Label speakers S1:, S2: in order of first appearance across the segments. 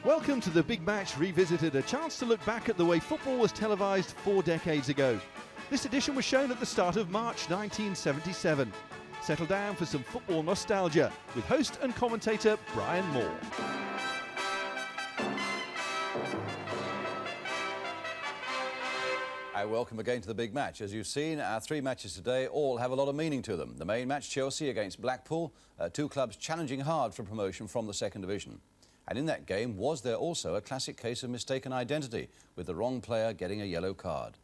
S1: Welcome to The Big Match Revisited, a chance to look back at the way football was televised 4 decades ago. This edition was shown at the start of March 1977. Settle down for some football nostalgia with host and commentator Brian Moore.
S2: Hi, welcome again to The Big Match. As you've seen, our 3 matches today all have a lot of meaning to them. The main match, Chelsea against Blackpool, 2 clubs challenging hard for promotion from the second division. And in that game, was there also a classic case of mistaken identity, with the wrong player getting a yellow card?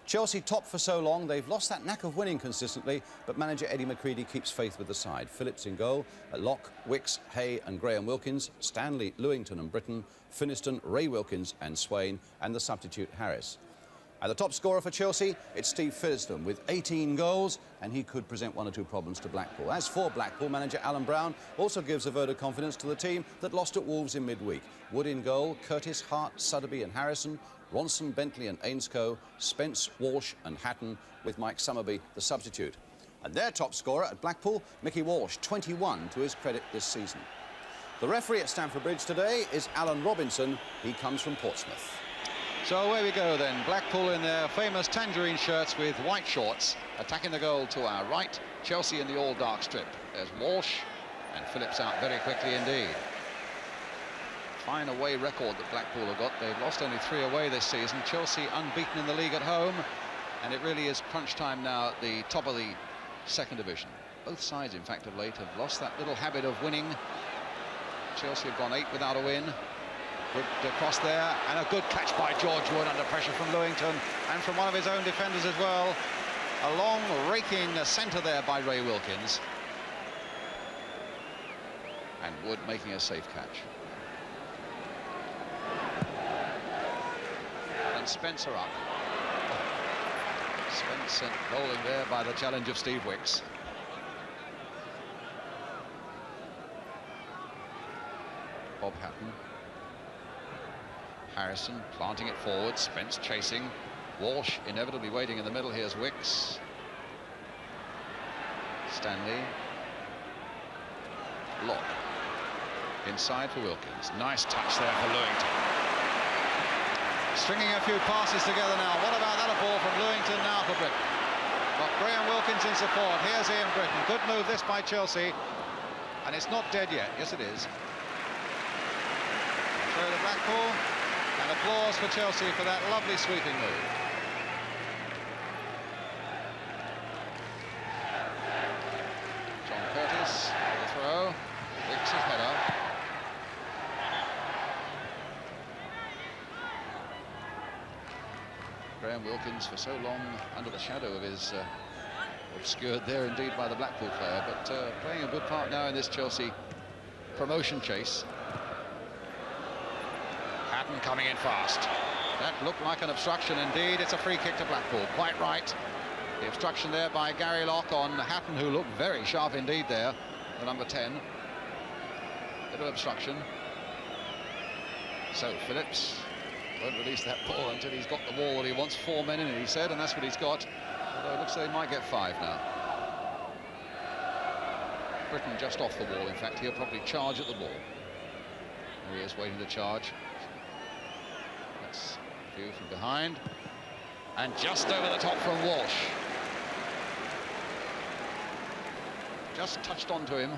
S2: Chelsea topped for so long, they've lost that knack of winning consistently, but manager Eddie McCready keeps faith with the side. Phillips in goal, Locke, Wicks, Hay and Graham Wilkins, Stanley, Lewington and Britton, Finiston, Ray Wilkins and Swain, and the substitute Harris. And the top scorer for Chelsea, it's Steve Finiston with 18 goals, and he could present 1 or 2 problems to Blackpool. As for Blackpool, manager Alan Brown also gives a vote of confidence to the team that lost at Wolves in midweek. Wood in goal, Curtis, Hart, Suddaby and Harrison, Ronson, Bentley and Ainscoe, Spence, Walsh and Hatton, with Mike Summerby the substitute. And their top scorer at Blackpool, Mickey Walsh, 21 to his credit this season. The referee at Stamford Bridge today is Alan Robinson. He comes from Portsmouth.
S3: So away we go then. Blackpool in their famous tangerine shirts with white shorts, attacking the goal to our right. Chelsea in the all-dark strip. There's Walsh, and Phillips out very quickly indeed. Fine away record that Blackpool have got. They've lost only 3 away this season. Chelsea unbeaten in the league at home, and it really is crunch time now at the top of the second division. Both sides, in fact, of late have lost that little habit of winning. Chelsea have gone 8 without a win. Good cross there, and a good catch by George Wood under pressure from Lewington and from one of his own defenders as well. A long raking centre there by Ray Wilkins, and Wood making a safe catch. And Spencer up. Spencer bowling there by the challenge of Steve Wicks. Bob Hatton. Harrison planting it forward, Spence chasing, Walsh inevitably waiting in the middle. Here's Wicks, Stanley, Locke inside for Wilkins. Nice touch there for Lewington. Stringing a few passes together now. What about that? A ball from Lewington now for Britton. Got Graham Wilkins in support. Here's Ian Britton. Good move this by Chelsea, and it's not dead yet. Yes, it is. Throw to Blackpool. And applause for Chelsea for that lovely sweeping move. John Curtis for the throw. Wicks' header. Graham Wilkins for so long under the shadow of his obscured there indeed by the Blackpool player, but playing a good part now in this Chelsea promotion chase. Hatton coming in fast. That looked like an obstruction indeed. It's a free kick to Blackpool. Quite right. The obstruction there by Gary Locke on Hatton, who looked very sharp indeed there, the number 10. Bit of obstruction. So Phillips won't release that ball until he's got the wall that he wants. 4 men in it, he said, and that's what he's got. Although it looks like he might get 5 now. Britton just off the wall. In fact, he'll probably charge at the ball. There he is, waiting to charge. View from behind, and just over the top from Walsh. Just touched onto him,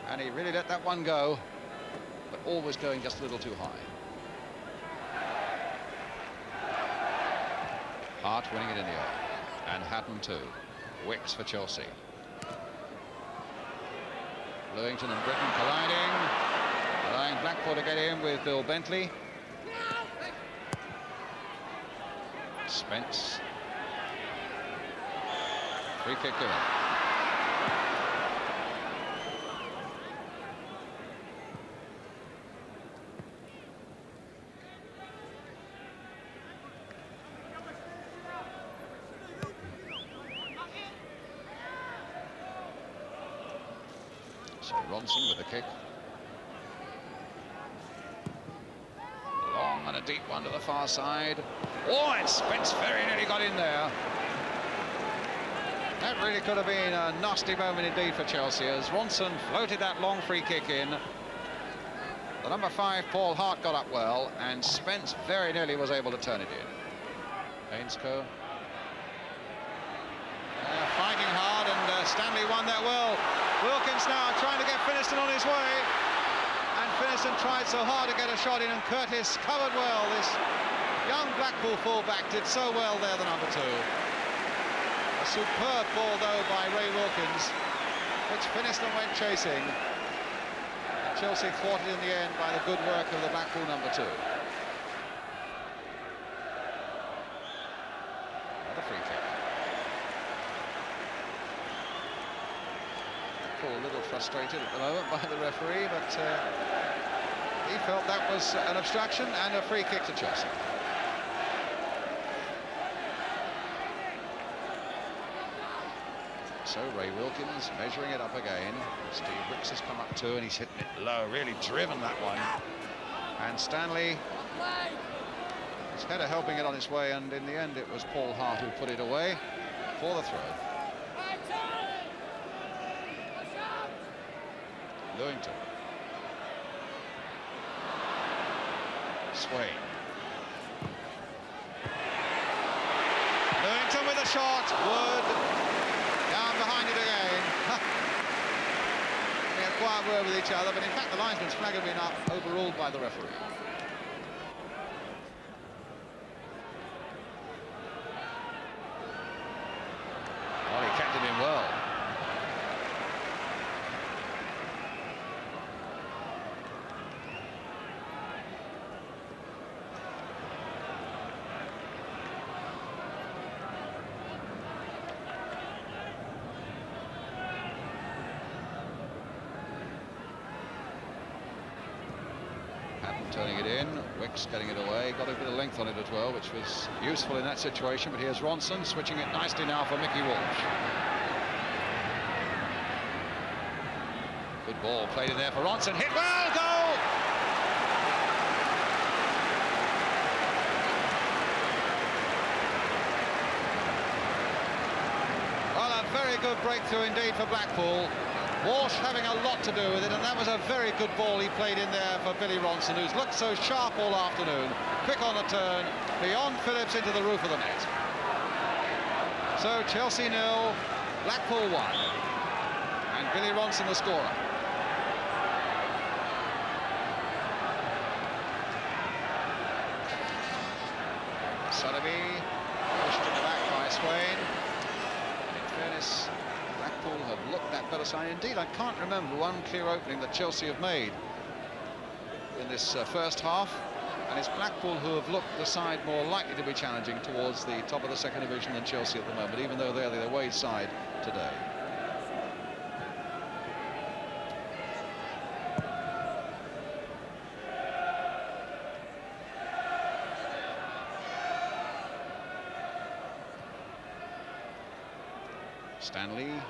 S3: and he really let that one go, but always going just a little too high. Hart winning it in the air, and Hatton too. Wicks for Chelsea. Lewington and Britton colliding, allowing Blackpool to get in with Bill Bentley. Spence. Free kick given. So Ronson with the kick. Long and a deep one to the far side. Oh, and Spence very nearly got in there. That really could have been a nasty moment indeed for Chelsea as Ronson floated that long free kick in. The number 5, Paul Hart, got up well, and Spence very nearly was able to turn it in. Ainscough fighting hard, and Stanley won that well. Wilkins now trying to get Finiston on his way, and Finiston tried so hard to get a shot in, and Curtis covered well. This young Blackpool fullback did so well there, the number 2. A superb ball, though, by Ray Wilkins, which Finiston went chasing. Chelsea thwarted in the end by the good work of the Blackpool number 2. Another free kick. Blackpool a little frustrated at the moment by the referee, but he felt that was an obstruction and a free kick to Chelsea. So Ray Wilkins measuring it up again. Steve Ricks has come up too, and he's hitting it low, really driven that one. And Stanley, his header helping it on its way, and in the end it was Paul Hart who put it away for the throw. Lewington. Swain. Lewington with a shot. Wood. Down behind it again. We had a quiet word with each other, but in fact the linesman's flag had been up, overruled by the referee. Well, he kept it in well. Turning it in, Wicks getting it away, got a bit of length on it as well, which was useful in that situation. But here's Ronson switching it nicely now for Mickey Walsh. Good ball played in there for Ronson, hit well, goal! Well, a very good breakthrough indeed for Blackpool. Walsh having a lot to do with it, and that was a very good ball he played in there for Billy Ronson, who's looked so sharp all afternoon. Quick on the turn, beyond Phillips into the roof of the net. So Chelsea 0, Blackpool 1, and Billy Ronson the scorer. Sotheby pushed in the back by Swain. In fairness, Blackpool have looked that better side. Indeed, I can't remember one clear opening that Chelsea have made in this first half, and it's Blackpool who have looked the side more likely to be challenging towards the top of the second division than Chelsea at the moment, even though they're the away side today. Stanley, and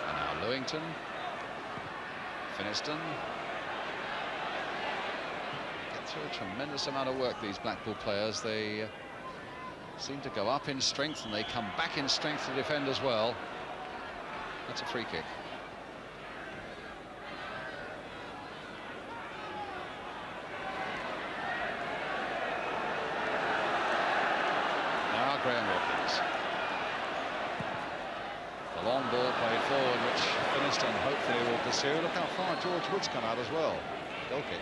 S3: now Lewington, Finiston. Get through a tremendous amount of work, these Blackpool players. They seem to go up in strength and they come back in strength to defend as well. That's a free kick. Now Graham Wilkins. The long ball played forward, which Finiston hopefully will pursue. Look how far George Wood's come out as well. Goal kick.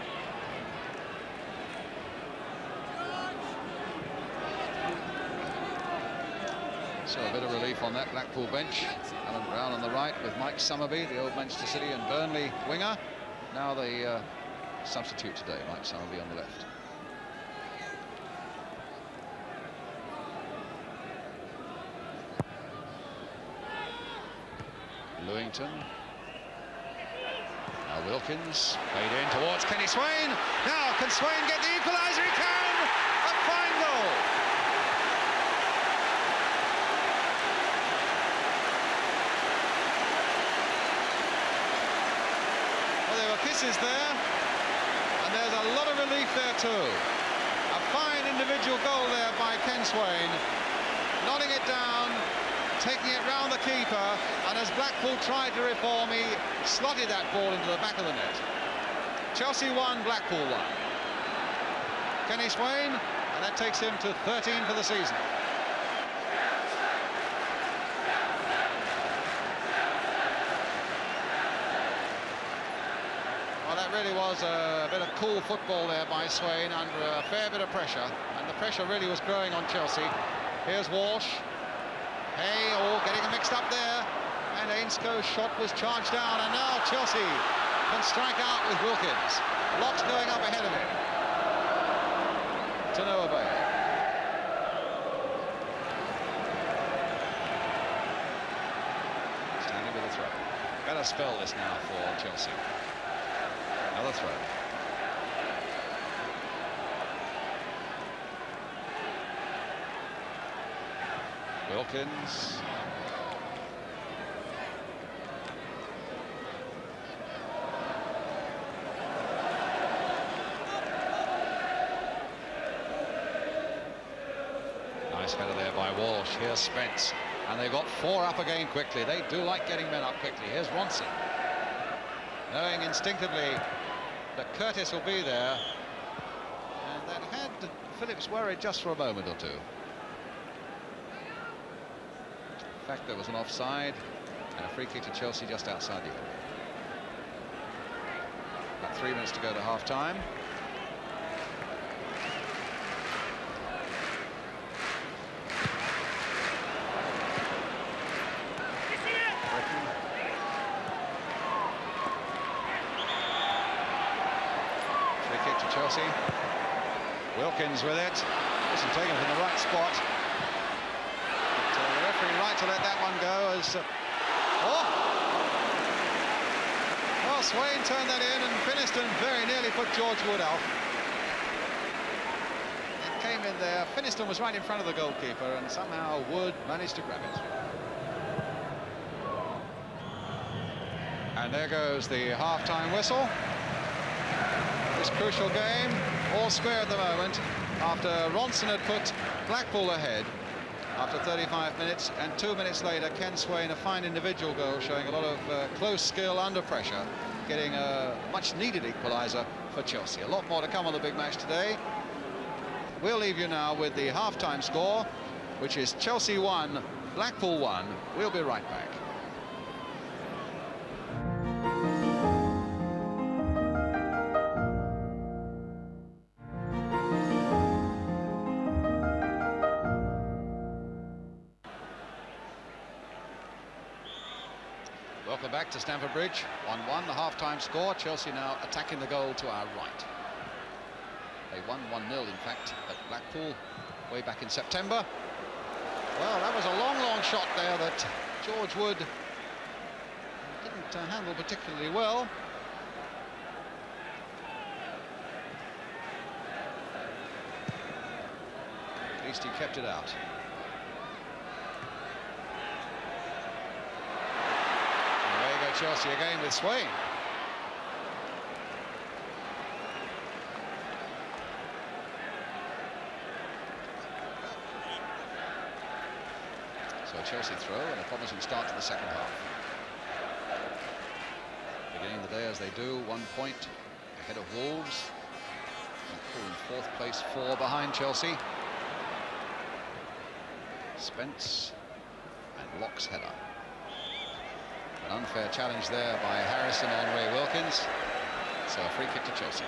S3: So a bit of relief on that Blackpool bench. Alan Brown on the right with Mike Summerby, the old Manchester City and Burnley winger. Now the substitute today, Mike Summerby on the left. Lewington. Now Wilkins, played in towards Kenny Swain. Now can Swain get the equaliser? He can! A fine goal! Well, there were kisses there, and there's a lot of relief there too. A fine individual goal there by Ken Swain, nodding it down, taking it round the keeper, and as Blackpool tried to reform, he slotted that ball into the back of the net. Chelsea 1, Blackpool 1. Kenny Swain, and that takes him to 13 for the season. Well, that really was a bit of cool football there by Swain under a fair bit of pressure, and the pressure really was growing on Chelsea. Here's Walsh. Hey, getting mixed up there, and Ainsco's shot was charged down, and now Chelsea can strike out with Wilkins. Lots going up ahead of him. To no avail. Standing with a throw. Better spell this now for Chelsea. Another throw. Wilkins. Nice header there by Walsh. Here's Spence. And they've got 4 up again quickly. They do like getting men up quickly. Here's Ronson. Knowing instinctively that Curtis will be there. And that had Phillips worried just for a moment or two. In fact, there was an offside and a free kick to Chelsea just outside the area. About 3 minutes to go to half-time. Free kick to Chelsea. Wilkins with it. Wasn't taken from the right spot. The referee right to let that one go as well, Swain turned that in, and Finiston very nearly put George Wood out. It came in there. Finiston was right in front of the goalkeeper, and somehow Wood managed to grab it. And there goes the half-time whistle. This crucial game all square at the moment after Ronson had put Blackpool ahead after 35 minutes, and 2 minutes later Ken Swain, a fine individual goal showing a lot of close skill under pressure, getting a much needed equaliser for Chelsea. A lot more to come on the big match today. We'll leave you now with the half-time score, which is Chelsea 1, Blackpool 1. We'll be right back. Welcome back to Stamford Bridge. 1-1, the half-time score. Chelsea now attacking the goal to our right. They won 1-0, in fact, at Blackpool way back in September. Well, that was a long shot there that George Wood didn't handle particularly well. At least he kept it out. Chelsea again with Swain. So a Chelsea throw and a promising start to the second half. Beginning the day as they do, 1 point ahead of Wolves. In 4th place, 4 behind Chelsea. Spence and Locke's header. An unfair challenge there by Harrison on Ray Wilkins. So a free kick to Chelsea.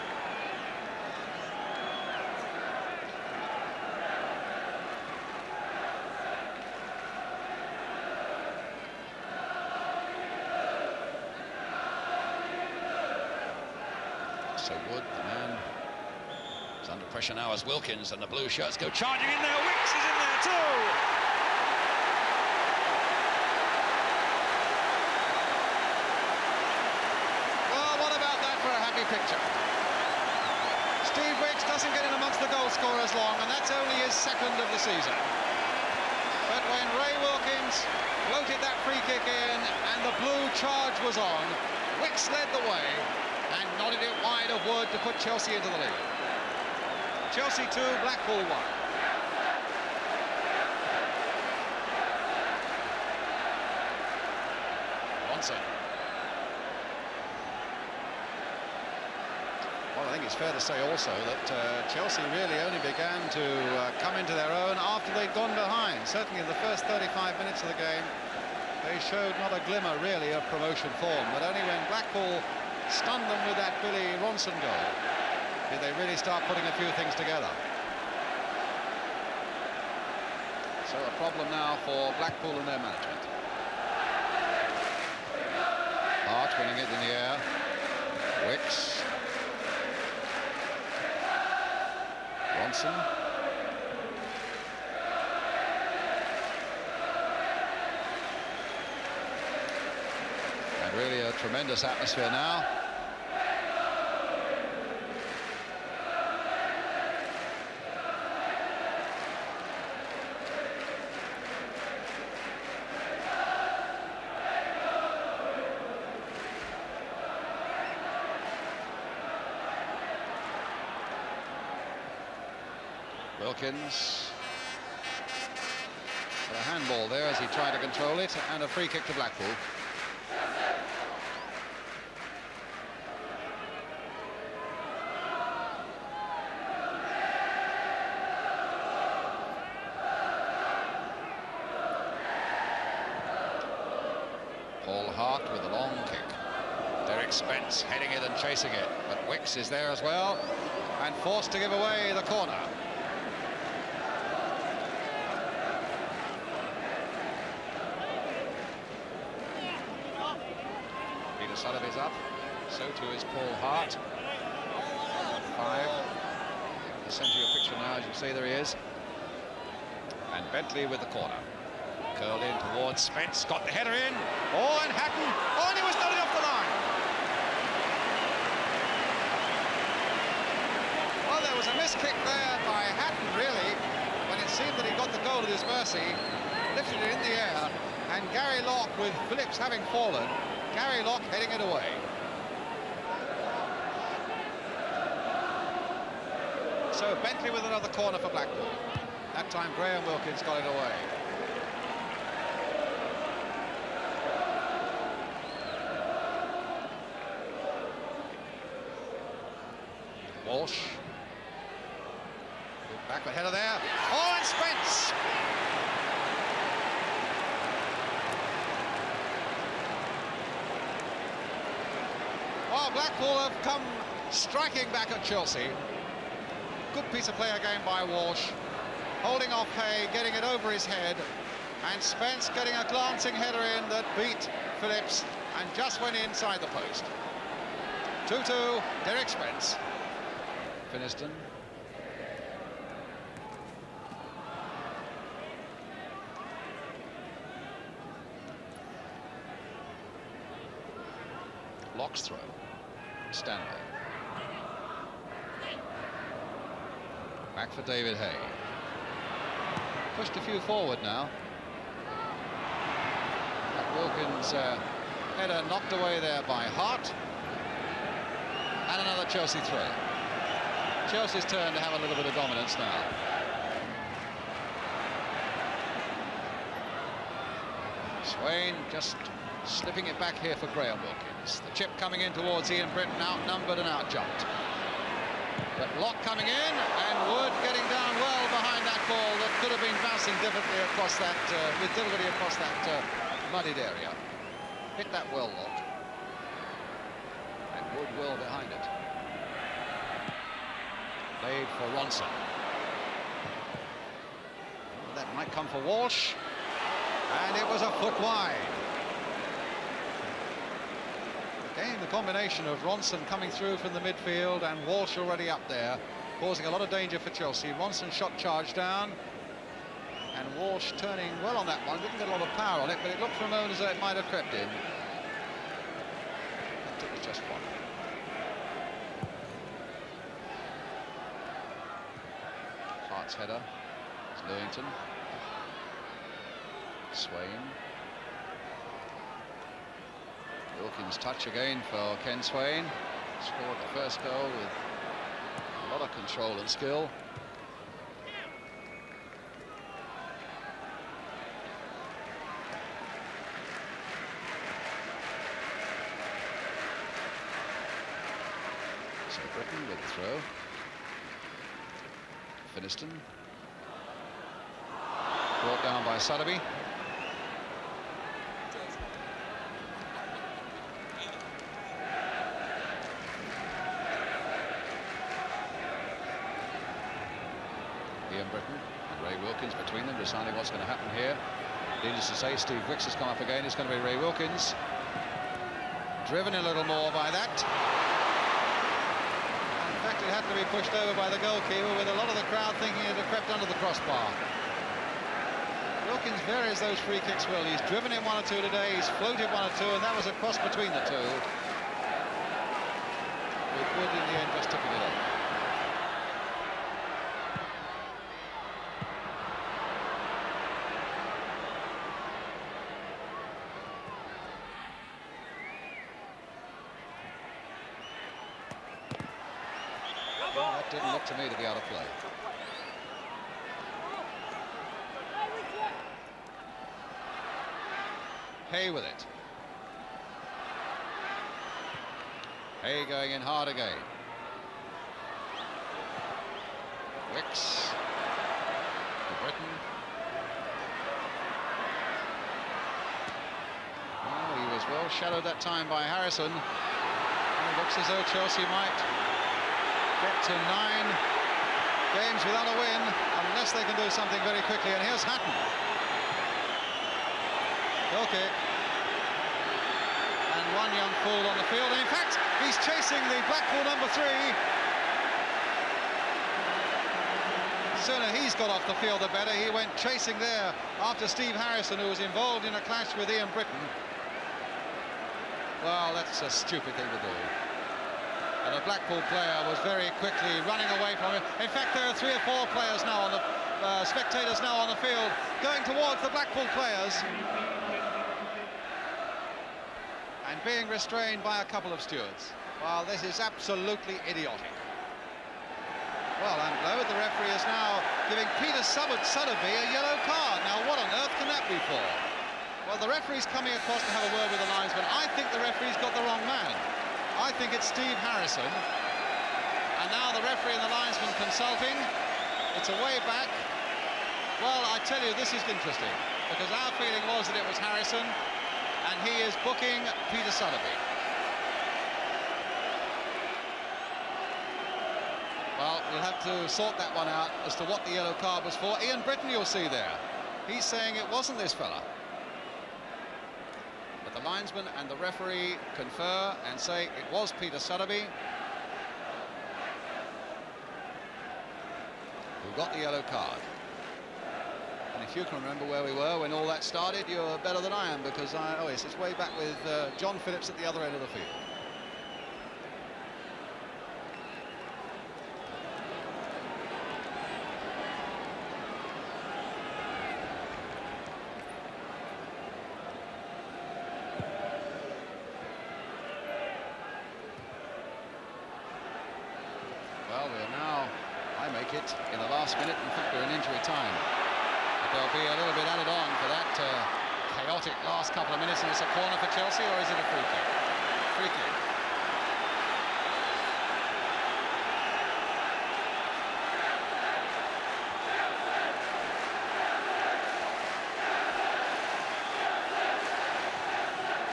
S3: So Wood, the man, is under pressure now as Wilkins and the blue shirts go charging in there. Wicks is in there too. Picture. Steve Wicks doesn't get in amongst the goal scorers long, and that's only his 2nd of the season. But when Ray Wilkins floated that free kick in and the blue charge was on, Wicks led the way and nodded it wide of Wood to put Chelsea into the lead. Chelsea 2, Blackpool 1. Ronson. think it's fair to say also that Chelsea really only began to come into their own after they'd gone behind. Certainly in the first 35 minutes of the game, they showed not a glimmer really of promotion form, but only when Blackpool stunned them with that Billy Ronson goal did they really start putting a few things together. So a problem now for Blackpool and their management. Hart winning it in the air. Wicks. Ronson. And really a tremendous atmosphere now. Wilkins. But a handball there as he tried to control it, and a free kick to Blackpool. Paul Hart with a long kick. Derek Spence heading it and chasing it, but Wicks is there as well and forced to give away the corner. Sullivan's up, so too is Paul Hart. 5. The centre of your picture now, as you see, there he is. And Bentley with the corner. Curled in towards Spence, got the header in. Oh, and Hatton. Oh, and he was nodded off the line. Well, there was a miskick there by Hatton, really, when it seemed that he got the goal at his mercy. Lifted it in the air, and Gary Locke, with Phillips having fallen, Gary Locke heading it away. So Bentley with another corner for Blackpool. That time Graham Wilkins got it away. Walsh. Good backward header there. Oh, and Spence! Oh, Blackpool have come striking back at Chelsea. Good piece of play again by Walsh. Holding off Hay, getting it over his head. And Spence getting a glancing header in that beat Phillips and just went inside the post. 2-2, Derek Spence. Finiston. Locke's throw. Stanley. Back for David Hay. Pushed a few forward now. That Wilkins header knocked away there by Hart. And another Chelsea throw. Chelsea's turn to have a little bit of dominance now. Swain just slipping it back here for Graham Wilkins. The chip coming in towards Ian Britton, outnumbered and outjumped. But Locke coming in, and Wood getting down well behind that ball that could have been bouncing difficultly across that, with difficulty across that muddied area. Hit that well, Locke. And Wood well behind it. Laid for Ronson. That might come for Walsh. And it was a foot wide. Again, the combination of Ronson coming through from the midfield and Walsh already up there, causing a lot of danger for Chelsea. Ronson shot charge down, and Walsh turning well on that one. Didn't get a lot of power on it, but it looked for a moment as though it might have crept in. It was just one. Hart's header. It's Lewington. Swain. Wilkins' touch again for Ken Swain. Scored the first goal with a lot of control and skill. So Britain with the throw. Finiston. Brought down by Sotheby. Ian Britton and Ray Wilkins between them, deciding what's going to happen here. Needless to say, Steve Wicks has come up again. It's going to be Ray Wilkins. Driven a little more by that. In fact, it had to be pushed over by the goalkeeper, with a lot of the crowd thinking it had crept under the crossbar. Wilkins varies those free kicks well. He's driven in one or two today, he's floated one or two, and that was a cross between the two. With Wood in the end just tipping it up. Well, that didn't look to me to be out of play. Hay with it. Hay going in hard again. Wicks to Britain. Oh, he was well shadowed that time by Harrison. And it looks as though Chelsea might get to 9 games without a win unless they can do something very quickly. And here's Hatton. Okay. And one young fool on the field, and in fact he's chasing the Blackpool number 3. Sooner he's got off the field the better. He went chasing there after Steve Harrison, who was involved in a clash with Ian Britton. Well, that's a stupid thing to do. And the Blackpool player was very quickly running away from it. In fact, there are 3 or 4 players now on the spectators now on the field going towards the Blackpool players. And being restrained by a couple of stewards. Well, this is absolutely idiotic. Well, and below, the referee is now giving Peter Sotheby a yellow card. Now, what on earth can that be for? Well, the referee's coming across to have a word with the linesman. I think the referee's got the wrong man. I think it's Steve Harrison. And now the referee and the linesman consulting. It's a way back. Well, I tell you, this is interesting, because our feeling was that it was Harrison, and he is booking Peter Sotheby. Well, we'll have to sort that one out as to what the yellow card was for. Ian Britton, you'll see there. He's saying it wasn't this fella. But the linesman and the referee confer and say it was Peter Sotheby who got the yellow card. And if you can remember where we were when all that started, you're better than I am, because oh yes, it's way back with John Phillips at the other end of the field. Well, we're now, I make it, in the last minute. In fact, we're in injury time. There'll be a little bit added on for that chaotic last couple of minutes, and it's a corner for Chelsea, or is it a free kick? Free kick.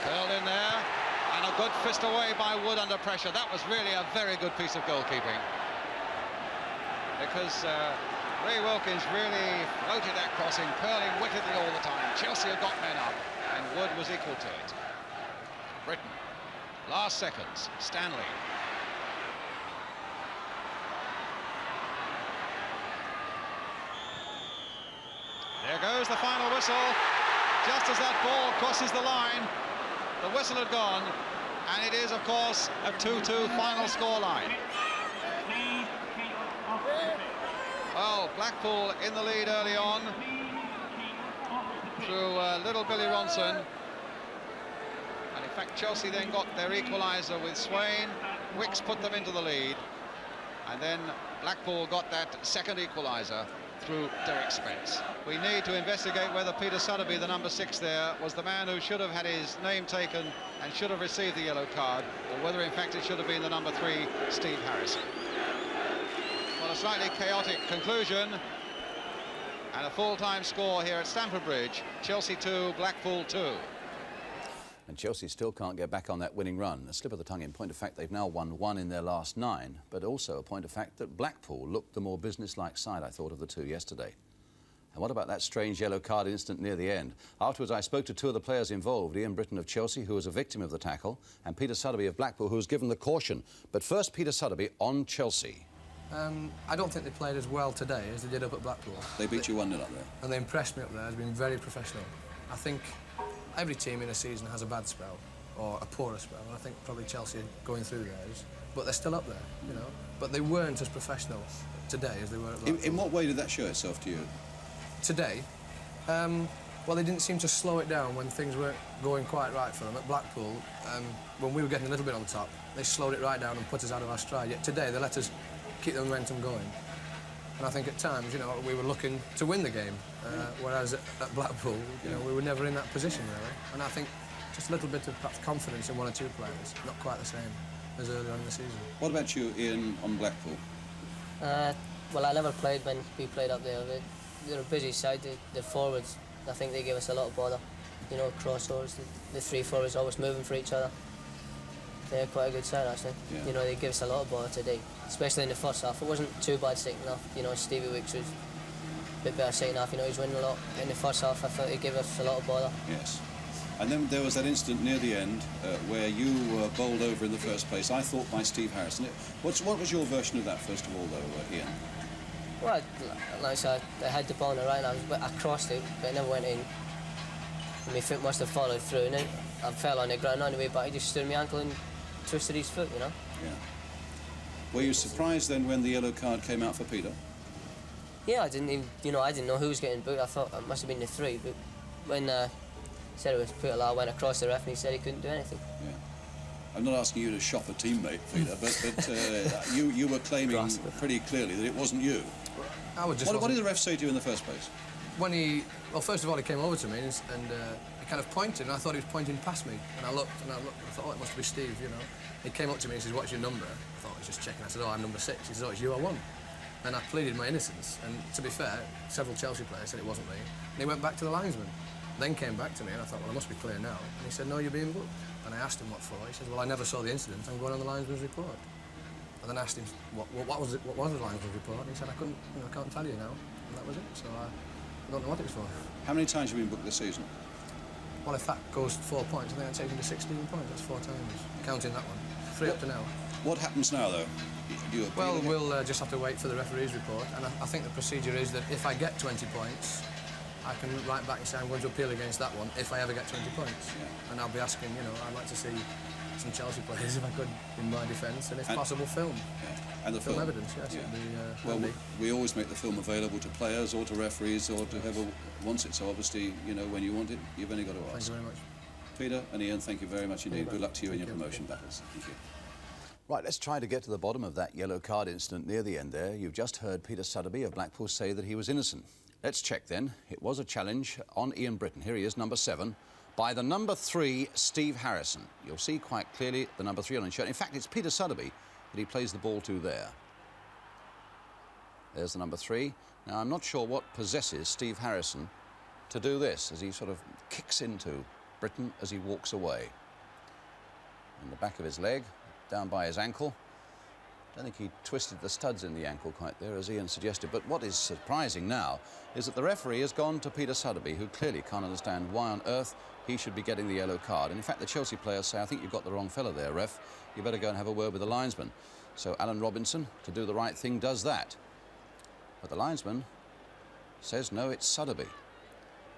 S3: Curled in there, and a good fist away by Wood under pressure. That was really a very good piece of goalkeeping, because Ray Wilkins really floated that crossing, curling wickedly all the time. Chelsea have got men up, and Wood was equal to it. Britain, last seconds, Stanley. There goes the final whistle. Just as that ball crosses the line, the whistle had gone, and it is, of course, a 2-2 final scoreline. Well, Blackpool in the lead early on through little Billy Ronson. And in fact, Chelsea then got their equaliser with Swain. Wicks put them into the lead. And then Blackpool got that second equaliser through Derek Spence. We need to investigate whether Peter Sotheby, the number 6 there, was the man who should have had his name taken and should have received the yellow card, or whether in fact it should have been the number 3, Steve Harrison. Well, a slightly chaotic conclusion and a full-time score here at Stamford Bridge. Chelsea 2, Blackpool 2.
S2: And Chelsea still can't get back on that winning run. A slip of the tongue in point of fact, they've now won 1 in their last 9, but also a point of fact that Blackpool looked the more business-like side, I thought, of the 2 yesterday. And what about that strange yellow card incident near the end? Afterwards, I spoke to 2 of the players involved, Ian Britton of Chelsea, who was a victim of the tackle, and Peter Sotheby of Blackpool, who was given the caution. But first, Peter Sotheby on Chelsea.
S4: I don't think they played as well today as they did up at Blackpool.
S2: They beat you 1-0 up there.
S4: And they impressed me up there as being very professional. I think every team in a season has a bad spell, or a poorer spell, and I think probably Chelsea are going through theirs, but they're still up there, you know. But they weren't as professional today as they were at Blackpool.
S2: In what way did that show itself to you?
S4: Today, well, they didn't seem to slow it down when things weren't going quite right for them. At Blackpool, when we were getting a little bit on top, they slowed it right down and put us out of our stride. Yet today, they let us keep the momentum going. And I think at times, you know, we were looking to win the game, whereas at Blackpool, you know, we were never in that position, really. And I think just a little bit of perhaps confidence in 1 or 2 players, not quite the same as earlier on in the season.
S2: What about you, Ian, on Blackpool?
S5: Well, I never played when we played up there. They're a busy side, the forwards. I think they gave us a lot of bother. You know, crossovers, the 3 forwards always moving for each other. They're quite a good side, actually.
S2: Yeah.
S5: You know, they gave us a lot of bother today, especially in the first half. It wasn't too bad second half. You know, Stevie Wicks was a bit better second half. You know, he's winning a lot. In the first half, I thought he gave us a lot of bother.
S6: Yes. And then there was that incident near the end where you were bowled over in the first place, I thought, by Steve Harrison. What was your version of that, first of all, though, Ian?
S5: Well, like I said, I had the ball on the right, I crossed it, but it never went in. And my foot must have followed through, and I fell on the ground anyway, but I just stood my ankle and twisted his foot, you know.
S6: Yeah. Were you surprised then when the yellow card came out for Peter?
S5: Yeah, I didn't even, you know, I didn't know who was getting booked. I thought it must have been the 3, but when said it was Peter, I went across the ref and he said he couldn't do anything.
S6: Yeah. I'm not asking you to shop a teammate, Peter, but you were claiming pretty clearly that it wasn't you.
S4: I would just
S6: what did the ref say to you in the first place?
S4: When well, first of all, he came over to me and he kind of pointed, and I thought he was pointing past me. And I looked, and I thought, oh, it must be Steve, you know. He came up to me and he says, what's your number? I thought he was just checking. I said, oh, I'm number 6. He said, oh, it's you I want. And I pleaded my innocence. And to be fair, several Chelsea players said it wasn't me. And he went back to the linesman. Then came back to me, and I thought, well, I must be clear now. And he said, no, you're being booked. And I asked him what for. He said, well, I never saw the incident. I'm going on the linesman's report. And then I asked him, what was the linesman's report? And he said, I can't tell you now. And that was it. So I don't know what it was for.
S6: How many times have you been booked this season?
S4: Well, if that goes 4 points, I think that takes him to 16 points. That's 4 times, counting that one. 3 up to now.
S6: What happens now, though? Do you appeal
S4: Well,
S6: again?
S4: we'll just have to wait for the referee's report. And I think the procedure is that if I get 20 points, I can write back and say I'm going to appeal against that one if I ever get 20 points. Yeah. And I'll be asking, you know, I'd like to see some Chelsea players, if I could, in my defence, and if possible, film.
S6: Yeah. And the film
S4: evidence, yes.
S6: Yeah. Well, we always make the film available to players or to referees or to whoever wants it. So obviously, you know, when you want it, you've only got to ask.
S4: Thank you very much.
S6: Peter and Ian, thank you very much indeed. Good luck to you in your promotion battles. Thank you.
S2: Right, let's try to get to the bottom of that yellow card incident near the end there. You've just heard Peter Sotheby of Blackpool say that he was innocent. Let's check then. It was a challenge on Ian Britton. Here he is, number 7, by the number 3, Steve Harrison. You'll see quite clearly the number 3 on his shirt. In fact, it's Peter Sotheby that he plays the ball to there. There's the number 3. Now, I'm not sure what possesses Steve Harrison to do this, as he sort of kicks into Britton as he walks away. In the back of his leg, down by his ankle. I don't think he twisted the studs in the ankle quite there, as Ian suggested. But what is surprising now is that the referee has gone to Peter Sotheby, who clearly can't understand why on earth he should be getting the yellow card. And in fact, the Chelsea players say, I think you've got the wrong fella there, ref. You better go and have a word with the linesman. So Alan Robinson, to do the right thing, does that. But the linesman says, no, it's Sotheby.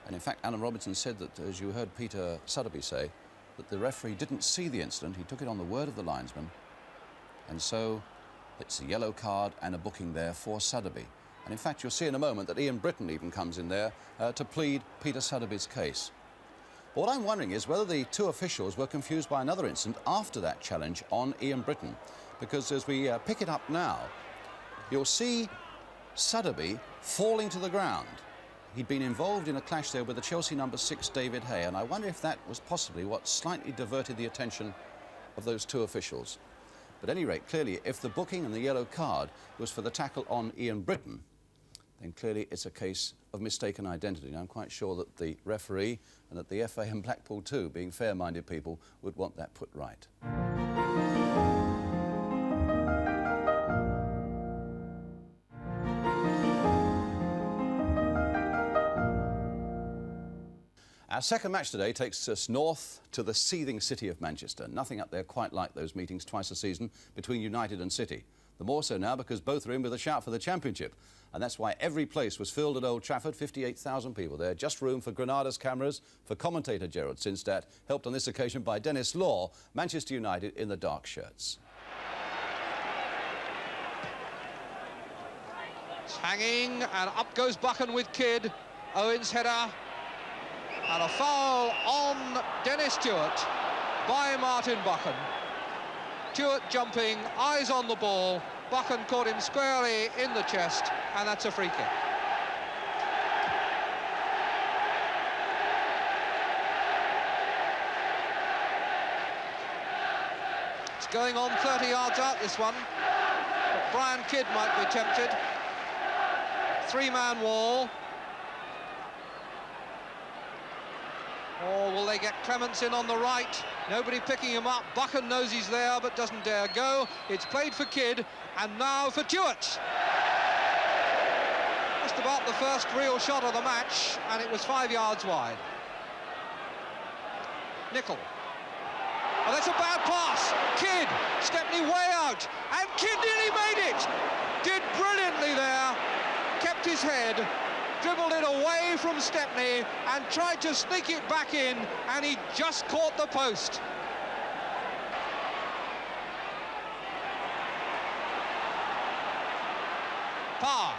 S2: And in fact, Alan Robinson said that, as you heard Peter Sotheby say, that the referee didn't see the incident. He took it on the word of the linesman. And so it's a yellow card and a booking there for Sotheby. And in fact, you'll see in a moment that Ian Britton even comes in there to plead Peter Sotheby's case. But what I'm wondering is whether the 2 officials were confused by another incident after that challenge on Ian Britton. Because as we pick it up now, you'll see Suddaby falling to the ground. He'd been involved in a clash there with the Chelsea number 6, David Hay, and I wonder if that was possibly what slightly diverted the attention of those two officials. But at any rate, clearly, if the booking and the yellow card was for the tackle on Ian Britton, then clearly it's a case of mistaken identity. And I'm quite sure that the referee and that the FA and Blackpool too, being fair-minded people, would want that put right. Our second match today takes us north to the seething city of Manchester. Nothing up there quite like those meetings twice a season between United and City. The more so now because both are in with a shout for the Championship. And that's why every place was filled at Old Trafford, 58,000 people there. Just room for Granada's cameras, for commentator Gerald Sinstadt, helped on this occasion by Dennis Law, Manchester United in the dark shirts.
S3: It's hanging, and up goes Buchan with Kidd. Owen's header. And a foul on Dennis Stewart by Martin Buchan. Stewart jumping, eyes on the ball. Buchan caught him squarely in the chest, and that's a free kick. It's going on 30 yards out, this one. But Brian Kidd might be tempted. Three-man wall. Or will they get Clements in on the right? Nobody picking him up. Buchan knows he's there but doesn't dare go. It's played for Kidd, and now for Stewart. Just about the first real shot of the match, and it was 5 yards wide. Nicol. Oh, that's a bad pass. Kidd, Stepney way out, and Kidd nearly made it. Did brilliantly there. Kept his head. Dribbled it away from Stepney and tried to sneak it back in, and he just caught the post. Parr.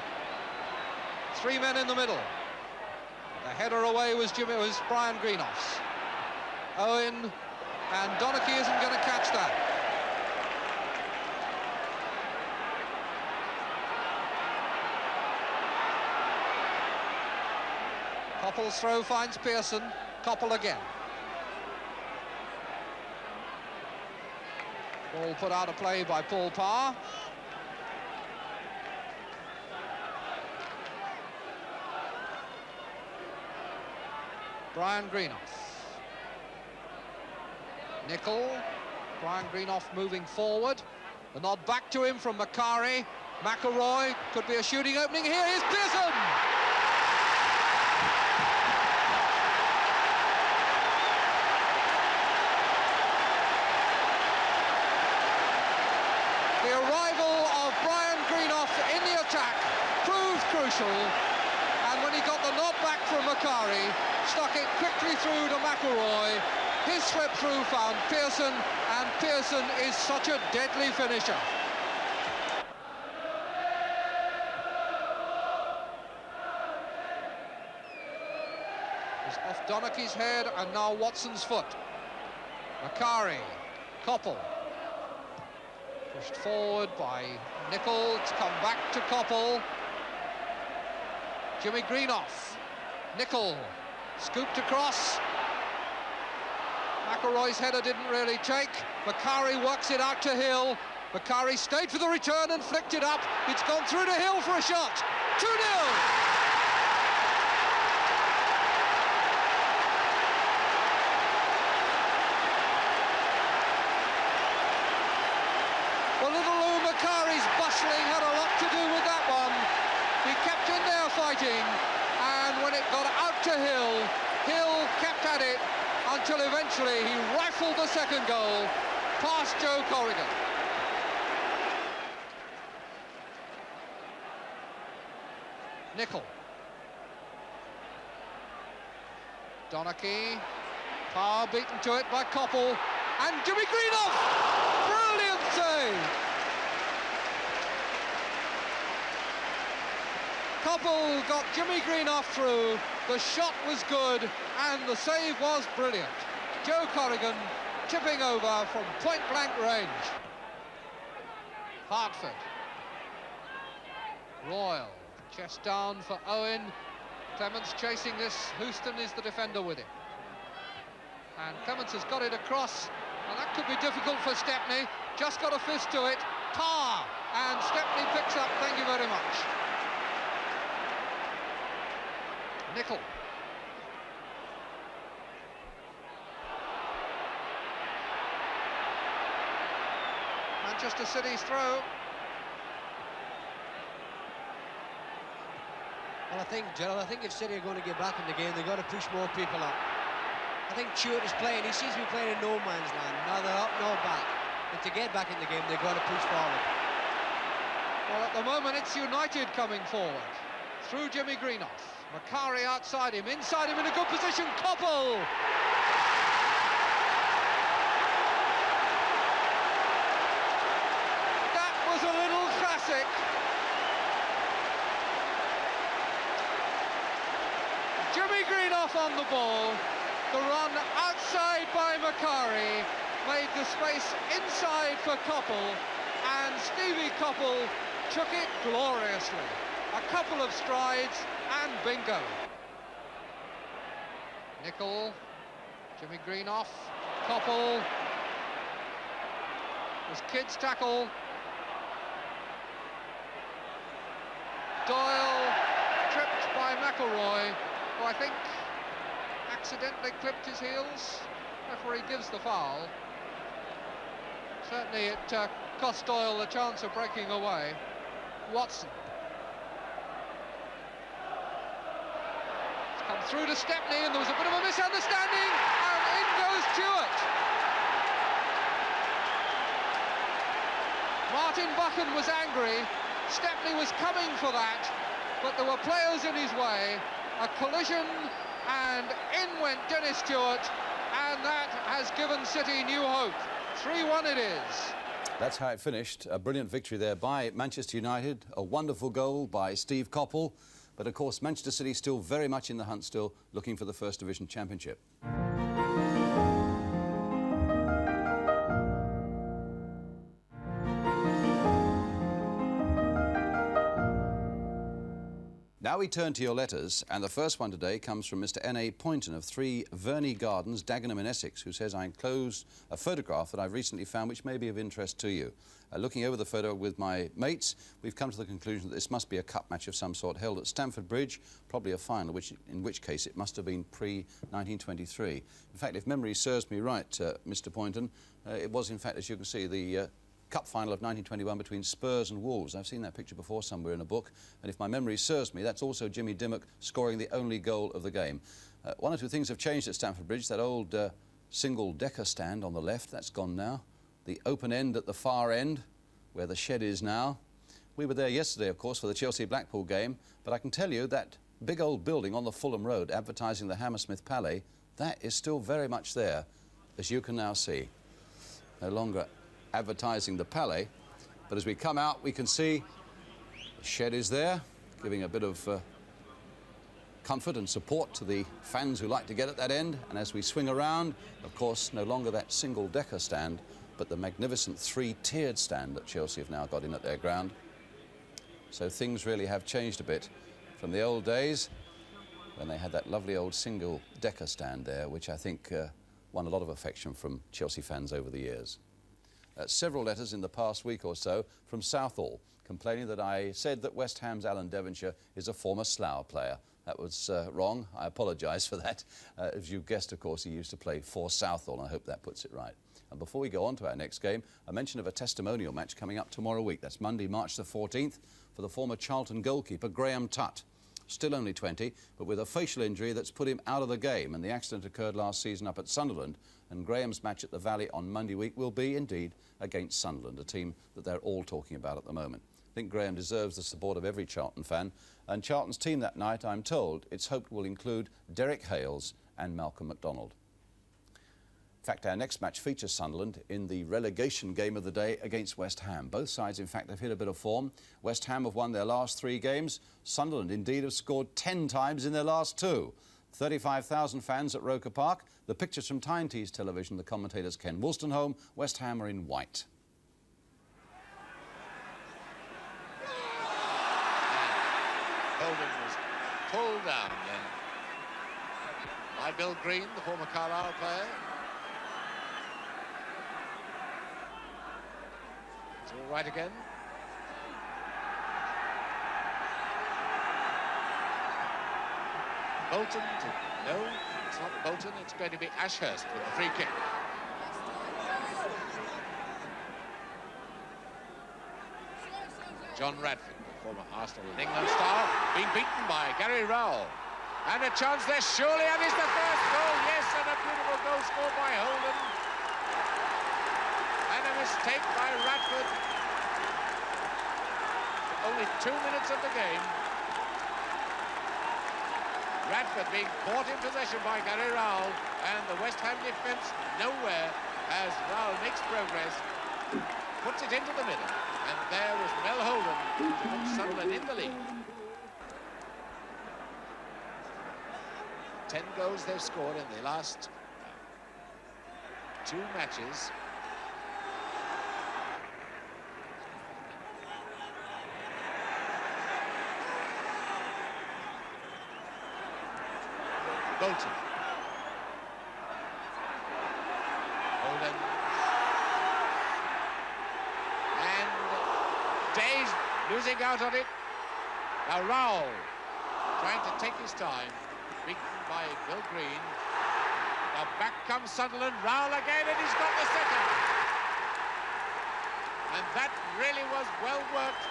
S3: Three men in the middle. The header away was Brian Greenoff's. Owen, and Donachie isn't going to catch that. Coppell's throw finds Pearson. Coppell again. Ball put out of play by Paul Parr. Brian Greenoff. Nicol. Brian Greenoff moving forward. The nod back to him from Macari. McElroy. Could be a shooting opening here. Here's Pearson! The arrival of Brian Greenoff in the attack proved crucial, and when he got the nod back from Macari, stuck it quickly through to McElroy. His sweep through found Pearson, and Pearson is such a deadly finisher. It's off Donachie's head, and now Watson's foot. Macari, Coppell. Pushed forward by Nicol, to come back to Coppell. Jimmy Greenoff. Nicol, scooped across. McElroy's header didn't really take. Macari works it out to Hill. Macari stayed for the return and flicked it up. It's gone through to Hill for a shot. 2-0. Well, little Lou Macari's bustling had a lot to do with that one. He kept in there fighting, and when it got out to Hill, Hill kept at it until eventually he rifled the second goal past Joe Corrigan. Nicol. Donachie. Parr beaten to it by Coppell. And Jimmy Greenoff! Brilliant save! Coppell got Jimmy Greenoff through. The shot was good, and the save was brilliant. Joe Corrigan tipping over from point-blank range. Hartford. Royal.
S7: Chest down for Owen. Clements chasing this. Houston is the defender with him. And Clements has got it across. And that could be difficult for Stepney. Just got a fist to it. Tar! And Stepney picks up. Thank you very much. Nicol. Manchester City's throw.
S8: Well, I think, Gerald, if City are going to get back in the game, they've got to push more people up. I think Stewart is playing, he seems to be playing in no man's land, neither up nor back. And to get back in the game, they've got to push forward.
S7: Well, at the moment, it's United coming forward. Through Jimmy Greenough. Macari outside him, inside him in a good position, Koppel! That was a little classic. Jimmy Greenough on the ball. The run outside by Macari made the space inside for Koppel, and Stevie Koppel took it gloriously. A couple of strides and bingo. Nicol, Jimmy Greenough, Koppel. Was Kidd's tackle. Doyle tripped by McElroy, who I think accidentally clipped his heels. Referee gives the foul. Certainly it cost Doyle the chance of breaking away. Watson. It's come through to Stepney, and there was a bit of a misunderstanding, and in goes Stewart. Martin Buchan was angry. Stepney was coming for that, but there were players in his way. A collision, and in went Dennis Stewart, and that has given City new hope. 3-1 it is.
S2: That's how it finished. A brilliant victory there by Manchester United. A wonderful goal by Steve Koppel. But of course, Manchester City still very much in the hunt, still looking for the First Division Championship. Now we turn to your letters, and the first one today comes from Mr. N.A. Poynton of 3 Verney Gardens, Dagenham in Essex, who says, I enclosed a photograph that I've recently found which may be of interest to you. Looking over the photo with my mates, we've come to the conclusion that this must be a cup match of some sort held at Stamford Bridge, probably a final, in which case it must have been pre-1923. In fact, if memory serves me right, Mr. Poynton, it was in fact, as you can see, the Cup final of 1921 between Spurs and Wolves. I've seen that picture before somewhere in a book, and if my memory serves me, that's also Jimmy Dimmock scoring the only goal of the game. One or two things have changed at Stamford Bridge. That old single-decker stand on the left, that's gone now. The open end at the far end, where the shed is now. We were there yesterday, of course, for the Chelsea-Blackpool game, but I can tell you that big old building on the Fulham Road advertising the Hammersmith Palais, that is still very much there, as you can now see. No longer advertising the Palais, but as we come out we can see the shed is there, giving a bit of comfort and support to the fans who like to get at that end. And as we swing around, of course, no longer that single-decker stand, but the magnificent 3-tiered stand that Chelsea have now got in at their ground. So things really have changed a bit from the old days when they had that lovely old single-decker stand there, which I think won a lot of affection from Chelsea fans over the years. Several letters in the past week or so from Southall, complaining that I said that West Ham's Alan Devonshire is a former Slough player. That was wrong. I apologise for that. As you guessed, of course, he used to play for Southall, and I hope that puts it right. And before we go on to our next game, a mention of a testimonial match coming up tomorrow week. That's Monday, March the 14th, for the former Charlton goalkeeper, Graham Tutt. Still only 20, but with a facial injury that's put him out of the game, and the accident occurred last season up at Sunderland, and Graham's match at the Valley on Monday week will be, indeed, against Sunderland, a team that they're all talking about at the moment. I think Graham deserves the support of every Charlton fan, and Charlton's team that night, I'm told, it's hoped will include Derek Hales and Malcolm MacDonald. In fact, our next match features Sunderland in the relegation game of the day against West Ham. Both sides, in fact, have hit a bit of form. West Ham have won their last 3 games. Sunderland, indeed, have scored 10 times in their last 2. 35,000 fans at Roker Park. The pictures from Tyne Tees Television, the commentators Ken Wolstenholme. West Ham are in white.
S3: Holden was pulled down then by Bill Green, the former Carlisle player. It's all right again. Bolton no, it's not Bolton, it's going to be Ashurst with the free kick. John Radford, the former Arsenal and England star, being beaten by Gary Rowell. And a chance there, surely, and it's the first goal, yes, and a beautiful goal scored by Holden. And a mistake by Radford. Only 2 minutes of the game. Radford being caught in possession by Gary Rowell, and the West Ham defence nowhere as Rowell makes progress, puts it into the middle, and there was Mel Holden to put Sunderland in the lead. 10 goals they've scored in the last 2 matches. Bolton. Holden. And Day's losing out on it. Now Rowell trying to take his time. Beaten by Bill Green. Now back comes Sunderland. Rowell again, and he's got the second. And that really was well worked.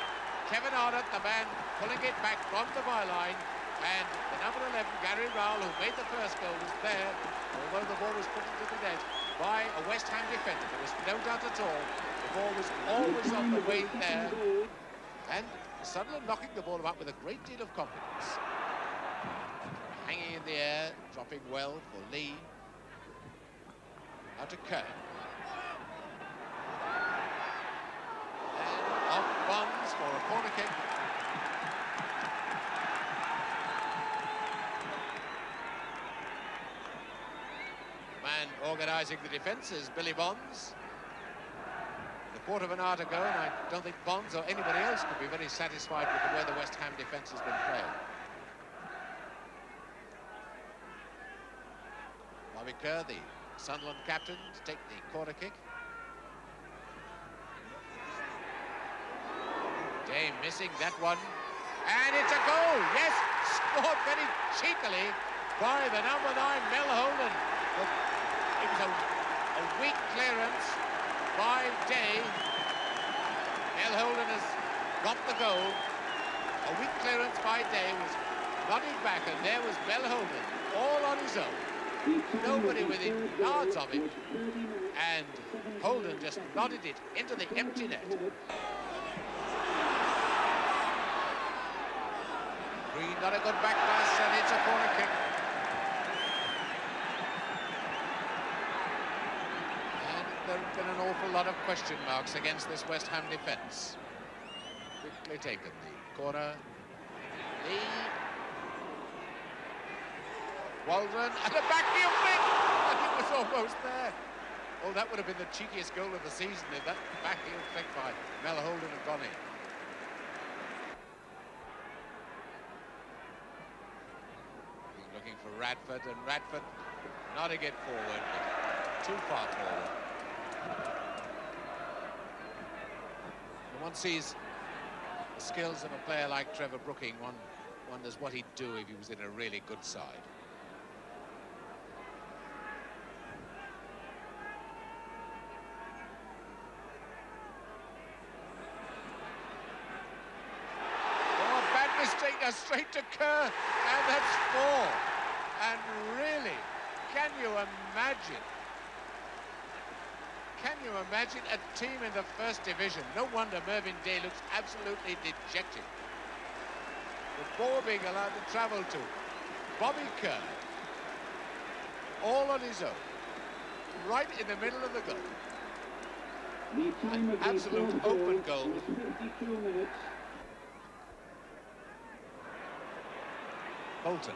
S3: Kevin Arnott, the man, pulling it back from the byline. And the number 11, Gary Rowell, who made the first goal, was there, although the ball was put into the net by a West Ham defender. There was no doubt at all. The ball was always on the way there. And Sunderland knocking the ball about with a great deal of confidence. Hanging in the air, dropping well for Lee. Now to Kerr. And off Bonds for a corner kick. The man organising the defence is Billy Bonds. A quarter of an hour to go, and I don't think Bonds or anybody else could be very satisfied with the way the West Ham defence has been playing. Kerr, the Sunderland captain, to take the corner kick. Day missing that one. And it's a goal! Yes, scored very cheekily by the number 9, Mel Holden. It was a weak clearance by Day. Mel Holden has got the goal. A weak clearance by Day was nodded back, and there was Mel Holden all on his own. Nobody within yards of him, and Holden just nodded it into the empty net. Green got a good back pass, and it's a corner kick. And there have been an awful lot of question marks against this West Ham defence. Quickly taken, the corner. The Waldron, and a backfield flick! And it was almost there. Oh, that would have been the cheekiest goal of the season if that backfield flick by Mel Holden had gone in. He's looking for Radford, and Radford nodding it forward, but too far forward. When one sees the skills of a player like Trevor Brooking, one wonders what he'd do if he was in a really good side. Straight to Kerr, and that's 4. And really, can you imagine a team in the first division? No wonder Mervyn Day looks absolutely dejected. The ball being allowed to travel to Bobby Kerr, all on his own, right in the middle of the goal. An absolute open goal. Bolton.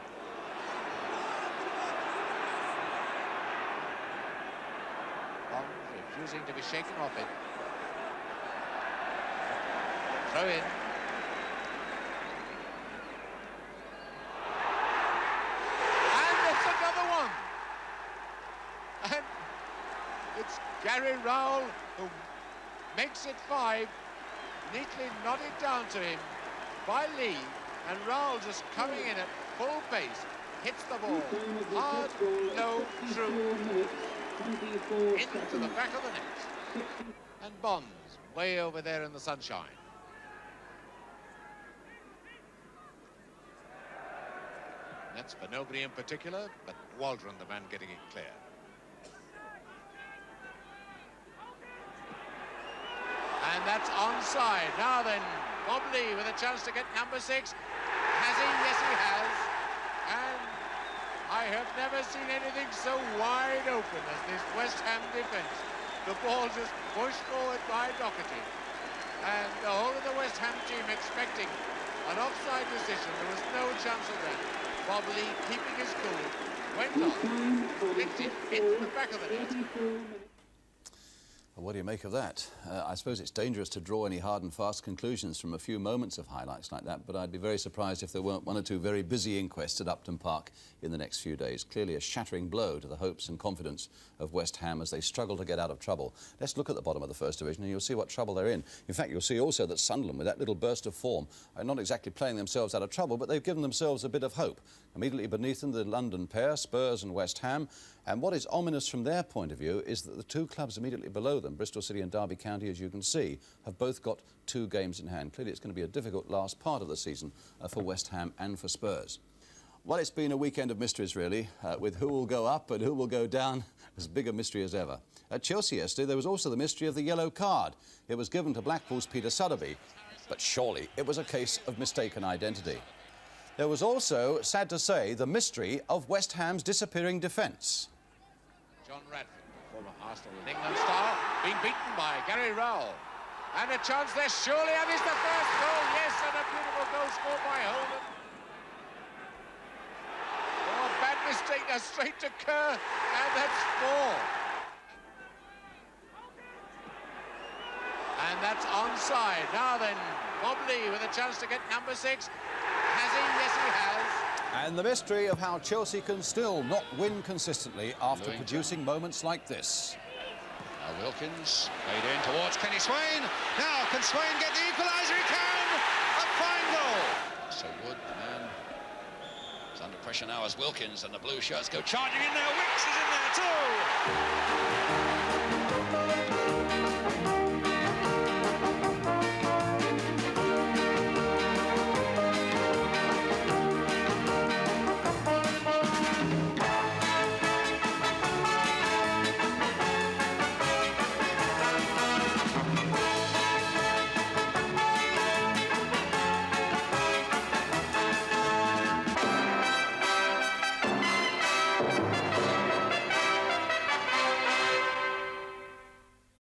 S3: Bonds refusing to be shaken off it. Throw in.
S9: Gary Rowell, who makes it 5, neatly nodded down to him by Lee, and Rowell just coming in at full pace, hits the ball hard, low, through, into the back of the net. And Bonds way over there in the sunshine. That's for nobody in particular, but Waldron, the man getting it clear. And that's onside. Now then, Bob Lee with a chance to get number 6. Has he? Yes, he has. And I have never seen anything so wide open as this West Ham defence. The ball just pushed forward by Doherty. And the whole of the West Ham team expecting an offside decision. There was no chance of that. Bob Lee keeping his cool. Went on. Flicked it into the back of the net.
S2: Well, what do you make of that? I suppose it's dangerous to draw any hard and fast conclusions from a few moments of highlights like that, but I'd be very surprised if there weren't one or two very busy inquests at Upton Park in the next few days. Clearly a shattering blow to the hopes and confidence of West Ham as they struggle to get out of trouble. Let's look at the bottom of the First Division and you'll see what trouble they're in. In fact, you'll see also that Sunderland, with that little burst of form, are not exactly playing themselves out of trouble, but they've given themselves a bit of hope. Immediately beneath them, the London pair, Spurs and West Ham. And what is ominous from their point of view is that the two clubs immediately below them, Bristol City and Derby County, as you can see, have both got 2 games in hand. Clearly it's going to be a difficult last part of the season for West Ham and for Spurs. Well, it's been a weekend of mysteries, really, with who will go up and who will go down, as big a mystery as ever. At Chelsea yesterday, there was also the mystery of the yellow card. It was given to Blackpool's Peter Sotheby, but surely it was a case of mistaken identity. There was also, sad to say, the mystery of West Ham's disappearing defence.
S9: John Radford, former Arsenal and England star, being beaten by Gary Rowell. And a chance there, surely, and it's the first goal, yes, and a beautiful goal scored by Holden. Oh, a bad mistake, now straight to Kerr, and that's 4. And that's onside. Now then, Bob Lee with a chance to get number 6. Has he? Yes, he has.
S2: And the mystery of how Chelsea can still not win consistently after producing moments like this.
S3: Now Wilkins played in towards Kenny Swain. Now can Swain get the equaliser? He can! A fine goal. So Wood, the man, is under pressure now as Wilkins and the blue shirts go charging in there. Wicks is in there too.